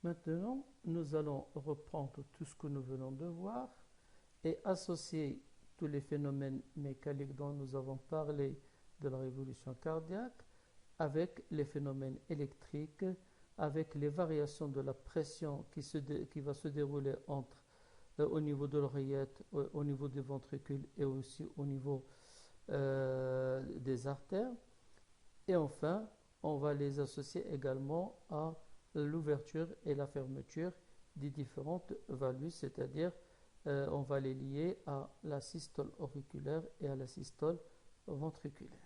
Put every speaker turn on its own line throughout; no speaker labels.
Maintenant, nous allons reprendre tout ce que nous venons de voir et associer tous les phénomènes mécaniques dont nous avons parlé de la révolution cardiaque avec les phénomènes électriques, avec les variations de la pression qui va se dérouler au niveau de l'oreillette, au niveau des ventricules et aussi au niveau des artères. Et enfin, on va les associer également à l'ouverture et la fermeture des différentes valvulles, c'est-à-dire on va les lier à la systole auriculaire et à la systole ventriculaire.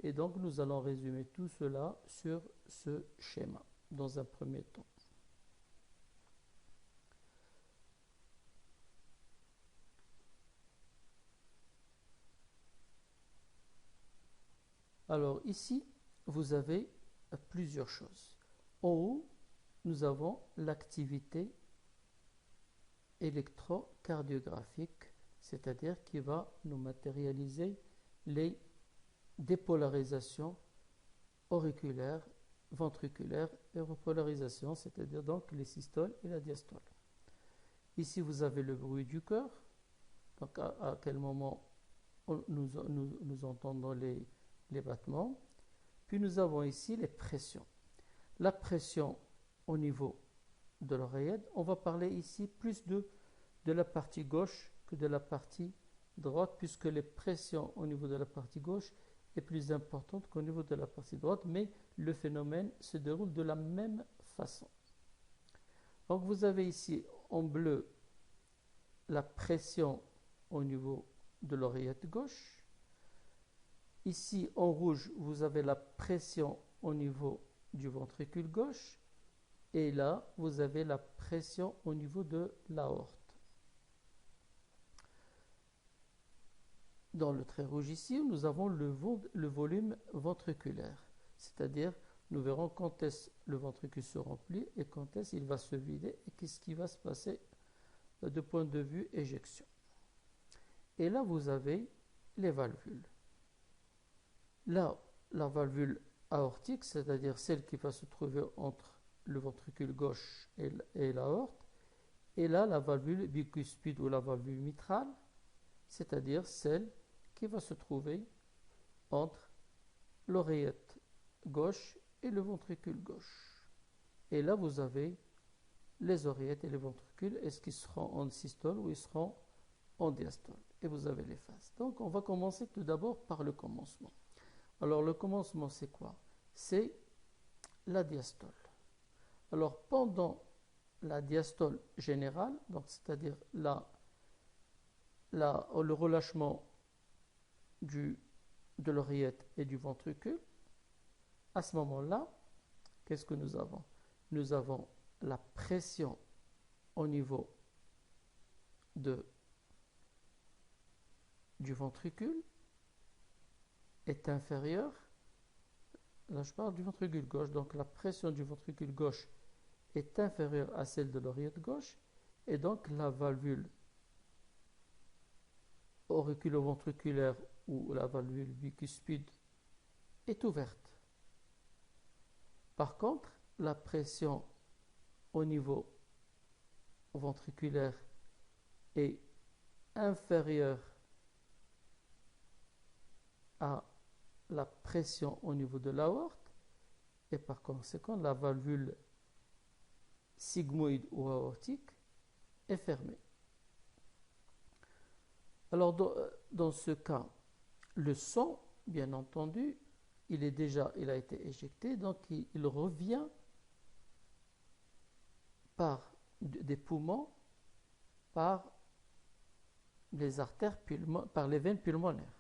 Et donc nous allons résumer tout cela sur ce schéma dans un premier temps. Alors ici, vous avez plusieurs choses. En haut, nous avons l'activité électrocardiographique, c'est-à-dire qui va nous matérialiser les dépolarisations auriculaires, ventriculaires et repolarisation, c'est-à-dire donc les systoles et la diastole. Ici, vous avez le bruit du cœur, donc à quel moment nous entendons les battements. Puis nous avons ici les pressions. La pression au niveau de l'oreillette, on va parler ici plus de la partie gauche que de la partie droite, puisque les pressions au niveau de la partie gauche est plus importante qu'au niveau de la partie droite, mais le phénomène se déroule de la même façon. Donc vous avez ici en bleu la pression au niveau de l'oreillette gauche. Ici en rouge, vous avez la pression au niveau du ventricule gauche. Et là, vous avez la pression au niveau de l'aorte. Dans le trait rouge ici, nous avons le volume ventriculaire. C'est-à-dire, nous verrons quand est-ce le ventricule se remplit et quand est-ce il va se vider et qu'est-ce qui va se passer de point de vue éjection. Et là, vous avez les valvules. Là, la valvule aortique, c'est-à-dire celle qui va se trouver entre le ventricule gauche et l'aorte, et là, la valvule bicuspide ou la valvule mitrale, c'est-à-dire celle qui va se trouver entre l'oreillette gauche et le ventricule gauche. Et là, vous avez les oreillettes et les ventricules, est-ce qu'ils seront en systole ou ils seront en diastole. Et vous avez les phases. Donc, on va commencer tout d'abord par le commencement. Alors, le commencement, c'est quoi? C'est la diastole. Alors, pendant la diastole générale, donc c'est-à-dire le relâchement de l'oreillette et du ventricule, à ce moment-là, qu'est-ce que nous avons? Nous avons la pression au niveau du ventricule est inférieure. Là, je parle du ventricule gauche, donc la pression du ventricule gauche est inférieure à celle de l'oreillette gauche, et donc la valvule auriculo-ventriculaire ou la valvule bicuspide est ouverte. Par contre, la pression au niveau ventriculaire est inférieure à la pression au niveau de l'aorte, et par conséquent, la valvule sigmoïde ou aortique est fermée. Alors, dans ce cas, le sang, bien entendu, il a été éjecté, donc il revient par des poumons, par les artères par les veines pulmonaires.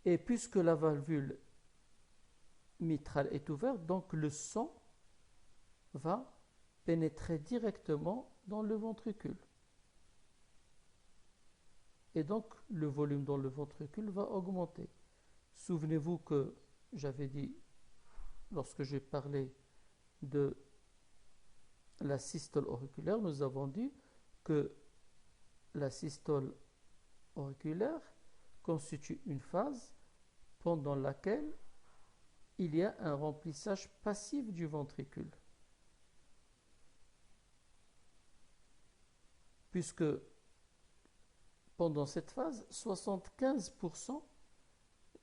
Et puisque la valvule mitrale est ouverte, donc le sang va pénétrer directement dans le ventricule. Et donc, le volume dans le ventricule va augmenter. Souvenez-vous que j'avais dit, lorsque j'ai parlé de la systole auriculaire, nous avons dit que la systole auriculaire constitue une phase pendant laquelle il y a un remplissage passif du ventricule. puisque pendant cette phase, 75%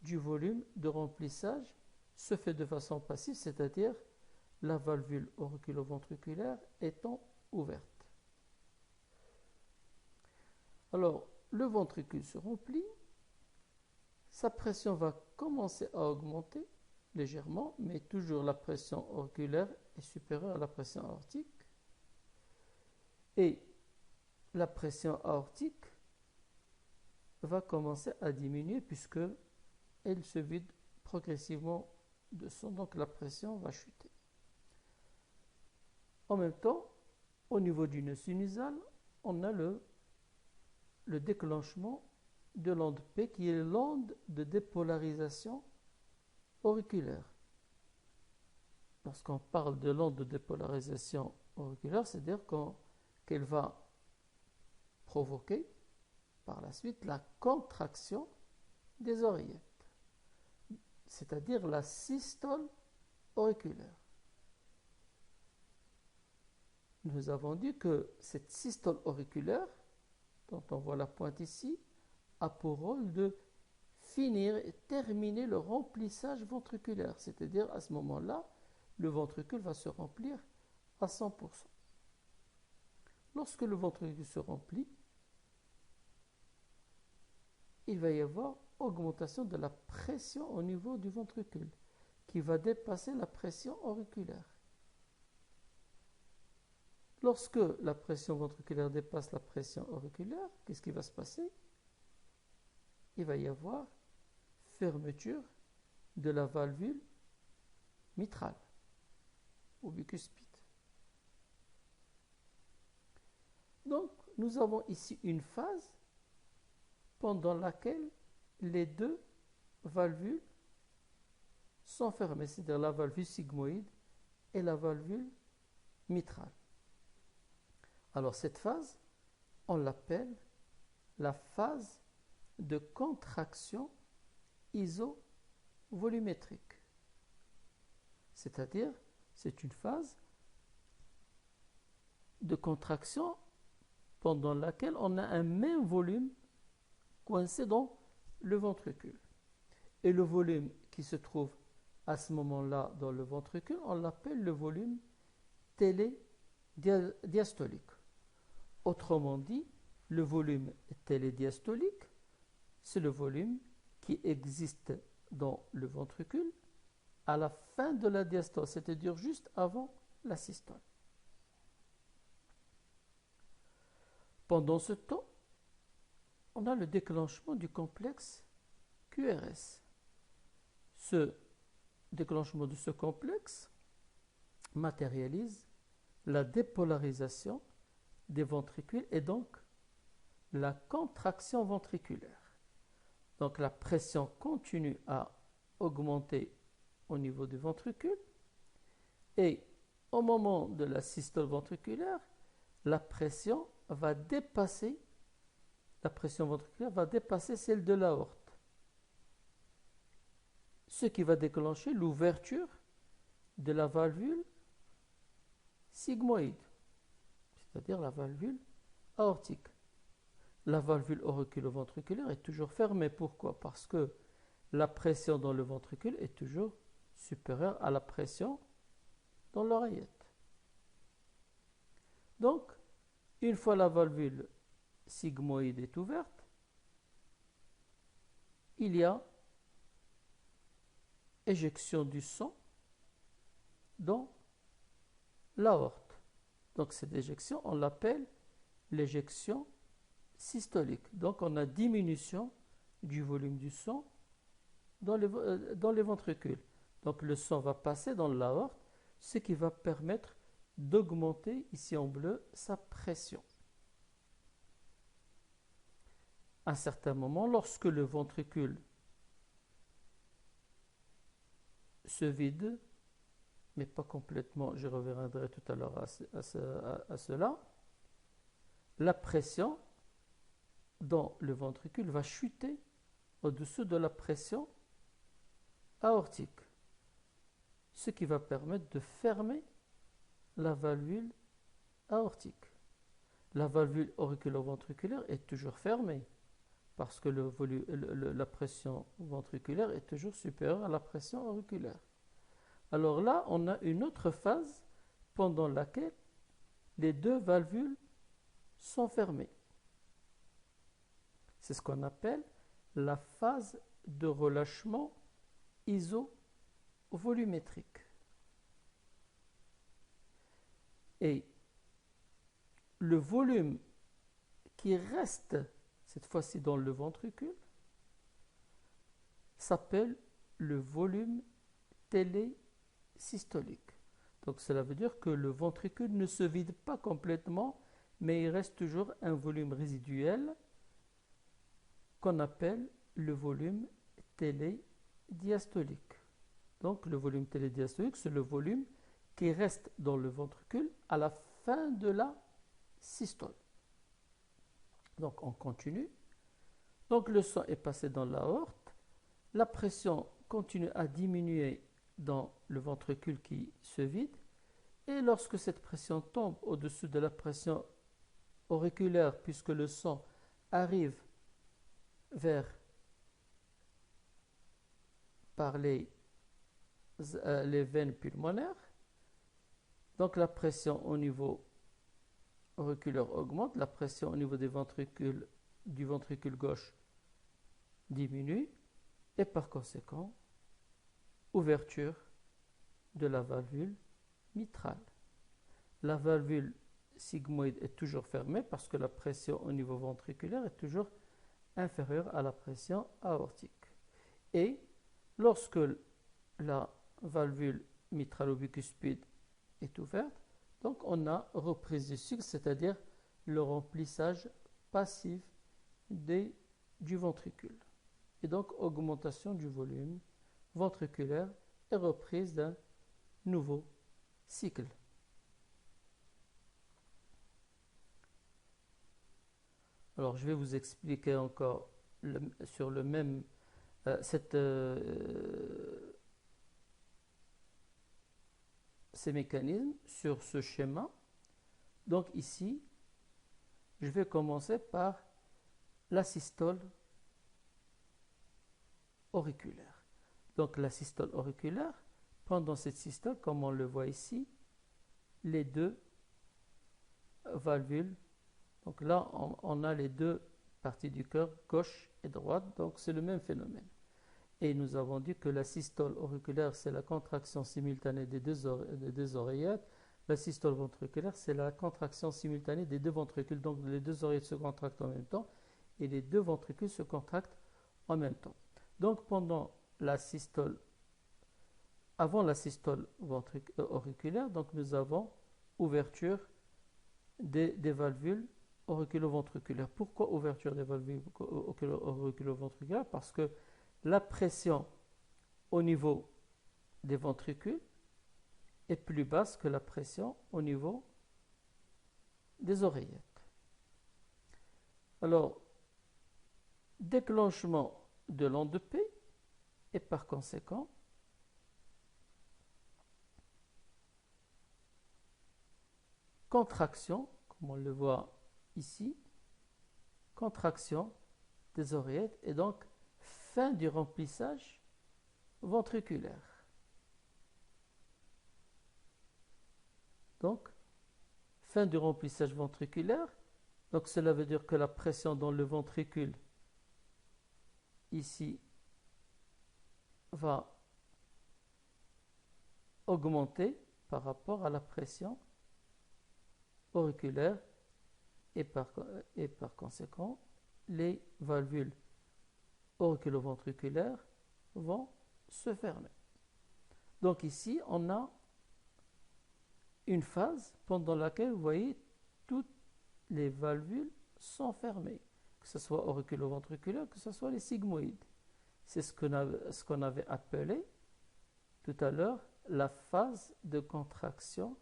du volume de remplissage se fait de façon passive, c'est-à-dire la valvule auriculo-ventriculaire étant ouverte. Alors, le ventricule se remplit, sa pression va commencer à augmenter légèrement, mais toujours la pression auriculaire est supérieure à la pression aortique. Et la pression aortique va commencer à diminuer puisque elle se vide progressivement de sang, donc la pression va chuter. En même temps, au niveau du nœud sinusal, on a le déclenchement de l'onde P qui est l'onde de dépolarisation auriculaire. Lorsqu'on parle de l'onde de dépolarisation auriculaire, c'est-à-dire qu'elle va provoquer par la suite la contraction des oreillettes, c'est-à-dire la systole auriculaire. Nous avons dit que cette systole auriculaire, dont on voit la pointe ici, a pour rôle de finir et terminer le remplissage ventriculaire, c'est-à-dire à ce moment-là, le ventricule va se remplir à 100%. Lorsque le ventricule se remplit, il va y avoir augmentation de la pression au niveau du ventricule, qui va dépasser la pression auriculaire. Lorsque la pression ventriculaire dépasse la pression auriculaire, qu'est-ce qui va se passer? Il va y avoir fermeture de la valvule mitrale ou bicuspide. Donc, nous avons ici une phase pendant laquelle les deux valvules sont fermées, c'est-à-dire la valvule sigmoïde et la valvule mitrale. Alors cette phase, on l'appelle la phase de contraction isovolumétrique. C'est-à-dire, c'est une phase de contraction pendant laquelle on a un même volume coincé dans le ventricule. Et le volume qui se trouve à ce moment-là dans le ventricule, on l'appelle le volume télédiastolique. Autrement dit, le volume télédiastolique, c'est le volume qui existe dans le ventricule à la fin de la diastole, c'est-à-dire juste avant la systole. Pendant ce temps, on a le déclenchement du complexe QRS. Ce déclenchement de ce complexe matérialise la dépolarisation des ventricules et donc la contraction ventriculaire. Donc la pression continue à augmenter au niveau du ventricule et au moment de la systole ventriculaire, la pression ventriculaire va dépasser celle de l'aorte, ce qui va déclencher l'ouverture de la valvule sigmoïde, c'est-à-dire la valvule aortique. La valvule auriculo-ventriculaire est toujours fermée. Pourquoi? Parce que la pression dans le ventricule est toujours supérieure à la pression dans l'oreillette. Donc, une fois la valvule sigmoïde est ouverte, il y a éjection du sang dans l'aorte. Donc cette éjection, on l'appelle l'éjection systolique. Donc on a diminution du volume du sang dans les ventricules. Donc le sang va passer dans l'aorte, ce qui va permettre d'augmenter, ici en bleu, sa pression. À un certain moment, lorsque le ventricule se vide, mais pas complètement, je reviendrai tout à l'heure à cela, la pression dans le ventricule va chuter au-dessous de la pression aortique, ce qui va permettre de fermer la valvule aortique. la valvule auriculo-ventriculaire est toujours fermée parce que la pression ventriculaire est toujours supérieure à la pression auriculaire. Alors là, on a une autre phase pendant laquelle les deux valvules sont fermées. C'est ce qu'on appelle la phase de relâchement isovolumétrique. Et le volume qui reste, cette fois-ci dans le ventricule, s'appelle le volume télésystolique. Donc cela veut dire que le ventricule ne se vide pas complètement, mais il reste toujours un volume résiduel qu'on appelle le volume télédiastolique. Donc le volume télédiastolique, c'est le volume qui reste dans le ventricule à la fin de la systole. Donc on continue. Donc le sang est passé dans l'aorte. La pression continue à diminuer dans le ventricule qui se vide. Et lorsque cette pression tombe au-dessus de la pression auriculaire, puisque le sang arrive par les veines pulmonaires, donc la pression au niveau auriculaire augmente, la pression au niveau du ventricule gauche diminue, et par conséquent, ouverture de la valvule mitrale. La valvule sigmoïde est toujours fermée parce que la pression au niveau ventriculaire est toujours inférieure à la pression aortique. Et lorsque la valvule mitralo-bicuspide est ouverte, donc on a reprise du cycle, c'est-à-dire le remplissage passif du ventricule. Et donc augmentation du volume ventriculaire et reprise d'un nouveau cycle. Alors je vais vous expliquer encore sur le même ces mécanismes sur ce schéma. Donc ici, je vais commencer par la systole auriculaire. Donc la systole auriculaire, pendant cette systole, comme on le voit ici, les deux valvules, donc là on a les deux parties du cœur, gauche et droite, donc c'est le même phénomène. Et nous avons dit que la systole auriculaire, c'est la contraction simultanée des deux oreillettes. La systole ventriculaire, c'est la contraction simultanée des deux ventricules. Donc les deux oreillettes se contractent en même temps et les deux ventricules se contractent en même temps. Donc avant la systole auriculaire, donc nous avons ouverture des valvules auriculo-ventriculaires. Pourquoi ouverture des valvules auriculo-ventriculaires? Parce que la pression au niveau des ventricules est plus basse que la pression au niveau des oreillettes. Alors, déclenchement de l'onde de P et par conséquent, contraction, comme on le voit ici, contraction des oreillettes et donc fin du remplissage ventriculaire. Donc, fin du remplissage ventriculaire. Donc, cela veut dire que la pression dans le ventricule, ici, va augmenter par rapport à la pression auriculaire et par conséquent, les valvules auriculo-ventriculaires vont se fermer. Donc ici, on a une phase pendant laquelle, vous voyez, toutes les valvules sont fermées, que ce soit auriculo-ventriculaire, que ce soit les sigmoïdes. C'est ce qu'on avait appelé tout à l'heure la phase de contraction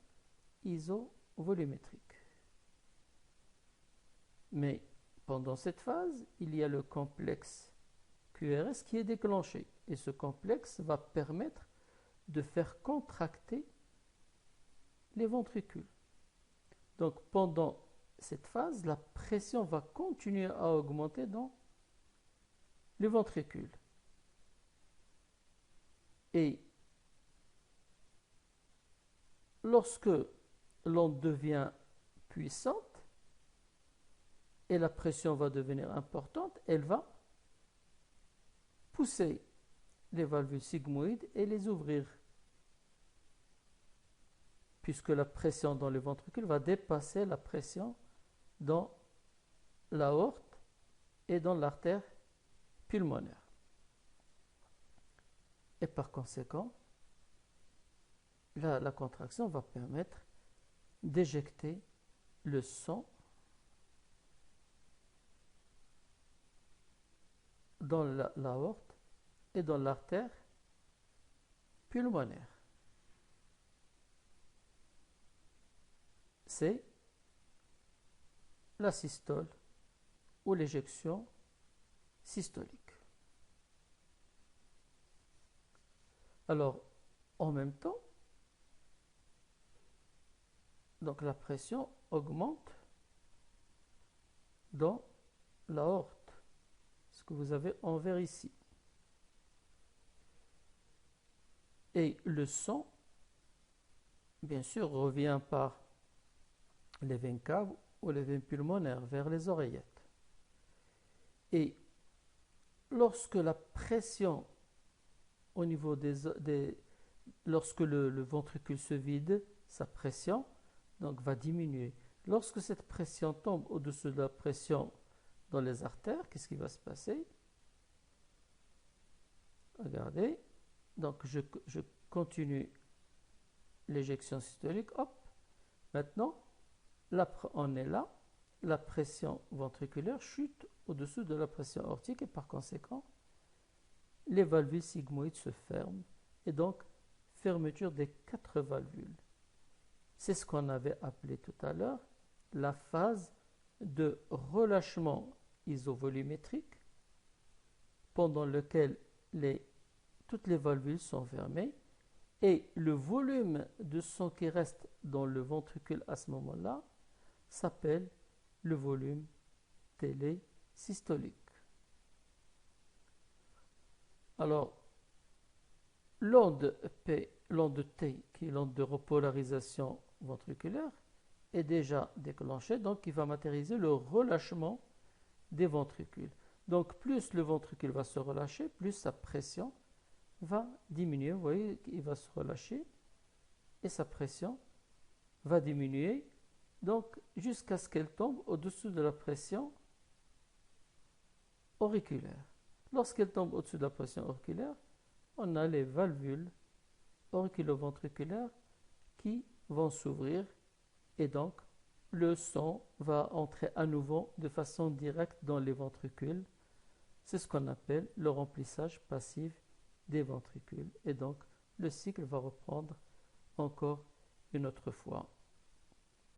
isovolumétrique. Mais pendant cette phase, il y a le complexe QRS qui est déclenché. Et ce complexe va permettre de faire contracter les ventricules. Donc pendant cette phase, la pression va continuer à augmenter dans le ventricule. Et lorsque l'onde devient puissante et la pression va devenir importante, elle va pousser les valvules sigmoïdes et les ouvrir, puisque la pression dans le ventricule va dépasser la pression dans l'aorte et dans l'artère pulmonaire. Et par conséquent, la contraction va permettre d'éjecter le sang dans l'aorte et dans l'artère pulmonaire. C'est la systole ou l'éjection systolique. Alors, en même temps, donc la pression augmente dans l'aorte, ce que vous avez en vert ici. Et le sang, bien sûr, revient par les veines caves ou les veines pulmonaires vers les oreillettes. Et lorsque la pression au niveau lorsque le ventricule se vide, sa pression donc va diminuer. Lorsque cette pression tombe au-dessus de la pression dans les artères, qu'est-ce qui va se passer? Regardez, donc je continue l'éjection systolique, hop, maintenant on est là, la pression ventriculaire chute au-dessus de la pression aortique et par conséquent, les valvules sigmoïdes se ferment et donc fermeture des 4 valvules. C'est ce qu'on avait appelé tout à l'heure la phase de relâchement isovolumétrique pendant lequel toutes les valvules sont fermées et le volume de sang qui reste dans le ventricule à ce moment-là s'appelle le volume télésystolique. Alors, l'onde P, l'onde T, qui est l'onde de repolarisation ventriculaire, est déjà déclenchée, donc il va matérialiser le relâchement des ventricules. Donc, plus le ventricule va se relâcher, plus sa pression va diminuer. Vous voyez, il va se relâcher et sa pression va diminuer, donc jusqu'à ce qu'elle tombe au-dessous de la pression auriculaire. Lorsqu'elle tombe au-dessus de la pression auriculaire, on a les valvules auriculoventriculaires qui vont s'ouvrir et donc le sang va entrer à nouveau de façon directe dans les ventricules. C'est ce qu'on appelle le remplissage passif des ventricules. Et donc le cycle va reprendre encore une autre fois.